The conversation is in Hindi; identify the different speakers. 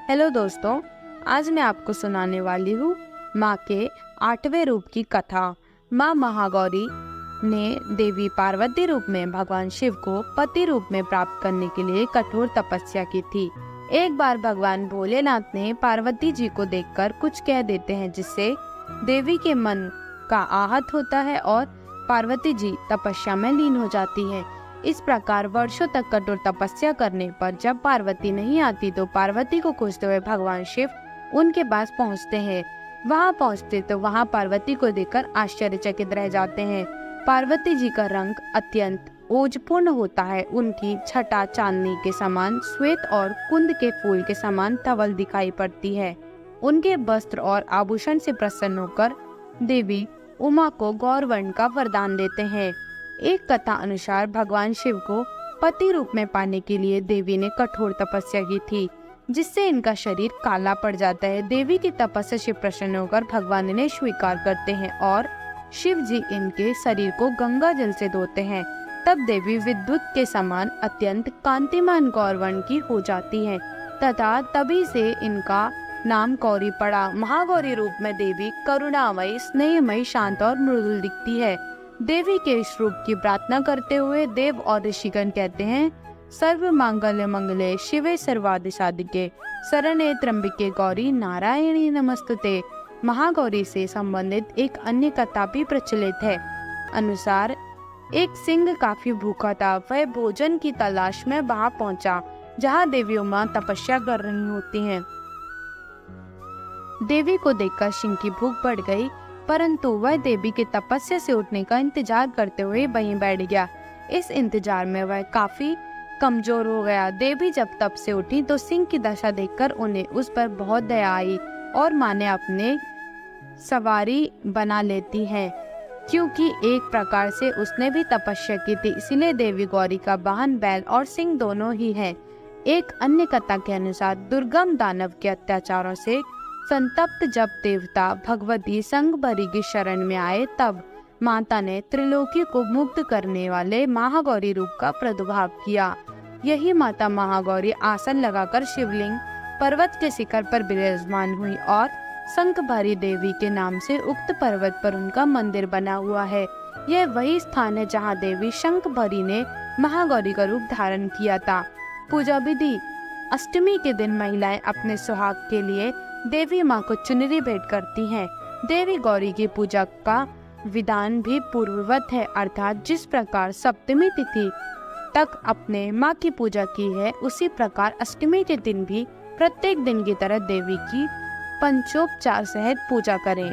Speaker 1: हेलो दोस्तों, आज मैं आपको सुनाने वाली हूँ माँ के 8वें रूप की कथा। माँ महागौरी ने देवी पार्वती रूप में भगवान शिव को पति रूप में प्राप्त करने के लिए कठोर तपस्या की थी। एक बार भगवान भोलेनाथ ने पार्वती जी को देखकर कुछ कह देते हैं, जिससे देवी के मन का आहत होता है और पार्वती जी तपस्या में लीन हो जाती है। इस प्रकार वर्षों तक कठोर तपस्या करने पर जब पार्वती नहीं आती तो पार्वती को खोजते हुए भगवान शिव उनके पास पहुंचते हैं। वहां पहुंचते तो वहां पार्वती को देखकर आश्चर्यचकित रह जाते हैं। पार्वती जी का रंग अत्यंत ओजपूर्ण होता है। उनकी छटा चांदनी के समान श्वेत और कुंद के फूल के समान धवल दिखाई पड़ती है। उनके वस्त्र और आभूषण से प्रसन्न होकर देवी उमा को गौरवर्ण का वरदान देते हैं। एक कथा अनुसार भगवान शिव को पति रूप में पाने के लिए देवी ने कठोर तपस्या की थी, जिससे इनका शरीर काला पड़ जाता है। देवी की तपस्या से प्रसन्न होकर भगवान इन्हें स्वीकार करते हैं और शिव जी इनके शरीर को गंगा जल से धोते हैं। तब देवी विद्युत के समान अत्यंत कांतिमान गौरवर्ण की हो जाती है तथा तभी से इनका नाम गौरी पड़ा। महागौरी रूप में देवी करुणामयी, स्नेहमयी, शांत और मृदुल दिखती है। देवी के इस रूप की प्रार्थना करते हुए देव और ऋषिगण कहते हैं, सर्व मांगल्य मंगले शिवे सर्वार्थ साधिके शरण्ये त्र्यंबके गौरी नारायणी नमस्तुते। महागौरी से संबंधित एक अन्य कथा भी प्रचलित है। अनुसार एक सिंह काफी भूखा था। वह भोजन की तलाश में वहां पहुंचा जहां देवी उमा तपस्या कर रही होती हैं। देवी को देखकर सिंह की भूख बढ़ गई, परंतु वह देवी की तपस्या से उठने का इंतजार करते हुए वहीं बैठ गया। इस इंतजार में वह काफी कमजोर हो गया। देवी जब तप से उठी तो सिंह की दशा देखकर उन्हें उस पर बहुत दया आई और माँ ने अपने सवारी बना लेती है, क्योंकि एक प्रकार से उसने भी तपस्या की थी। इसीलिए देवी गौरी का वाहन बैल और सिंह दोनों ही है। एक अन्य कथा के अनुसार दुर्गम दानव के अत्याचारों से संतप्त जब देवता भगवती संगभरी की शरण में आए, तब माता ने त्रिलोकी को मुक्त करने वाले महागौरी रूप का प्रादुर्भाव किया। यही माता महागौरी आसन लगाकर शिवलिंग पर्वत के शिखर पर विराजमान हुई और शंखभरी देवी के नाम से उक्त पर्वत पर उनका मंदिर बना हुआ है। यह वही स्थान है जहाँ देवी शंखभरी ने महागौरी का रूप धारण किया था। पूजा विधि: अष्टमी के दिन महिलाएं अपने सुहाग के लिए देवी माँ को चुनरी भेंट करती हैं। देवी गौरी की पूजा का विधान भी पूर्ववत है, अर्थात जिस प्रकार सप्तमी तिथि तक अपने माँ की पूजा की है, उसी प्रकार अष्टमी के दिन भी प्रत्येक दिन की तरह देवी की पंचोपचार सहित पूजा करें।